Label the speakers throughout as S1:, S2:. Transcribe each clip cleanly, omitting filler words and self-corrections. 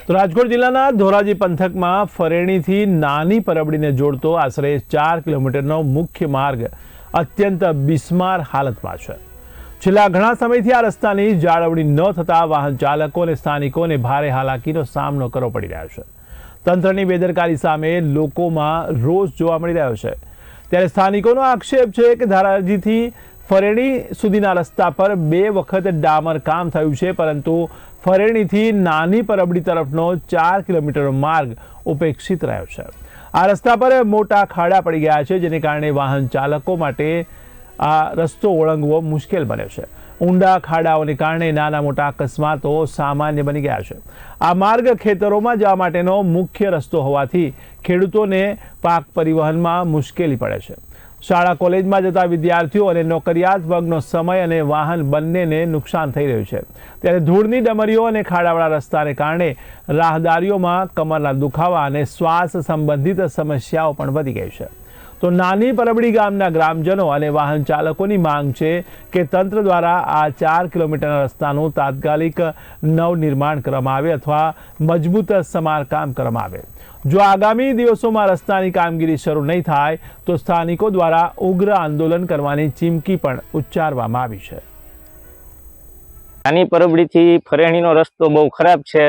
S1: તો રાજકોટ જિલ્લાના ધોરાજી પંથકમાં ફરેણીથી નાની પરબડીને જોડતો આશરે 4 કિલોમીટરનો મુખ્ય માર્ગ અત્યંત બિસ્માર હાલતમાં છે। છેલ્લા ઘણા સમયથી આ રસ્તાની જાળવણી ન થતા વાહન ચાલકો અને સ્થાનિકોને ભારે હાલાકીનો સામનો કરવો પડી રહ્યો છે। તંત્રની બેદરકારી સામે લોકોમાં રોષ જોવા મળી રહ્યો છે। ત્યારે સ્થાનિકોનો આક્ષેપ છે કે ધોરાજીથી ફરેણી સુધીના રસ્તા પર 2 વખત ડામર કામ થયું છે, પરંતુ ફરેણીથી નાની પરબડી તરફનો 4 કિલોમીટરનો માર્ગ ઉપેક્ષિત રહ્યો છે। આ રસ્તા પર મોટા ખાડા પડી ગયા છે, જેને કારણે વાહન ચાલકો માટે આ રસ્તો ઓળંગવો મુશ્કેલ બન્યો છે। ઊંડા ખાડાઓને કારણે નાના મોટા અકસ્માતો સામાન્ય બની ગયા છે। આ માર્ગ ખેતરોમાં જવા માટેનો મુખ્ય રસ્તો હોવાથી ખેડૂતોને પાક પરિવહનમાં મુશ્કેલી પડે છે। શાળા કોલેજમાં જતા વિદ્યાર્થીઓ અને નોકરિયાત વર્ગનો સમય અને વાહન બંનેને નુકસાન થઈ રહ્યું છે। ત્યારે ધૂળની ડમરીઓ અને ખાડાવાળા રસ્તાને કારણે રાહદારીઓમાં કમરના દુખાવા અને શ્વાસ સંબંધિત સમસ્યાઓ પણ વધી ગઈ છે। તો નાની પરબડી ગામના ગ્રામજનો અને વાહન ચાલકોની માંગ છે કે તંત્ર દ્વારા આ 4 કિલોમીટરના રસ્તાનું તાત્કાલિક નવનિર્માણ કરવામાં આવે અથવા મજબૂત સમારકામ કરવામાં આવે। જો આગામી દિવસોમાં રસ્તાની કામગીરી શરૂ નહીં થાય તો સ્થાનિકો દ્વારા ઉગ્ર આંદોલન કરવાની ચીમકી પણ ઉચ્ચારવામાં આવી છે।
S2: નાની પરબડીથી ફરેણીનો રસ્તો બહુ ખરાબ છે।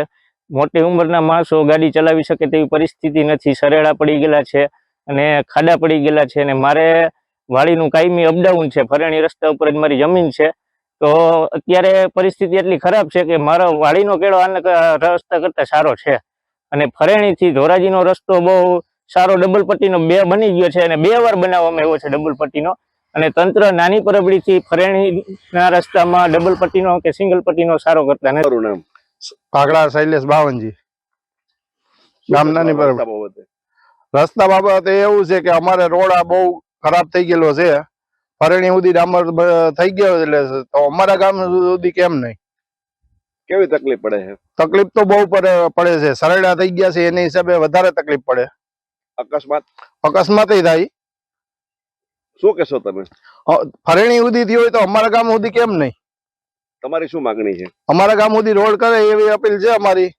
S2: મોટી ઉંમરના માણસો ગાડી ચલાવી શકે તેવી પરિસ્થિતિ નથી। સરેડા પડી ગયેલા છે અને ખાડા પડી ગયેલા છે અને મારે વાડીનું કાયમી અપડાઉન છે। ફરેણી રસ્તા ઉપર જ મારી જમીન છે, તો અત્યારે પરિસ્થિતિ એટલી ખરાબ છે કે મારો વાડીનો કેળો આના રસ્તા કરતાં સારો છે અને ફરેણીથી ધોરાજીનો રસ્તો બહુ સારો ડબલ પટ્ટીનો 2 બની ગયો છે અને 2 વાર બનાવવામાં આવ્યો છે ડબલ પટ્ટીનો। અને તંત્ર નાની પરબડીથી ફરેણીના રસ્તામાં ડબલ પટ્ટીનો કે સિંગલ પટ્ટીનો સારો કરતા નથી।
S3: મારું નામ
S4: ભાગડા શૈલેષ બાવનજી, ગામ નાની પરબડી। રસ્તા બાબતે એવું છે કે અમારે રોડ આ બહુ ખરાબ થઈ ગયેલો છે। ફરેણી સુધી ડામર થઈ ગયો એટલે તો અમારા ગામ સુધી કેમ નહીં?
S3: કેવી તકલીફ પડે છે?
S4: તકલીફ તો બહુ પડે છે। સરેડા થઈ ગયા છે, એની હિસાબે વધારે તકલીફ પડે। અકસ્માત થાય।
S3: શું કહેશો તમે?
S4: ફરેણી સુધી થી હોય તો અમારા ગામ સુધી કેમ નહીં?
S3: તમારી શું માંગણી છે?
S4: અમારા ગામ સુધી રોડ કરે એવી અપીલ છે અમારી।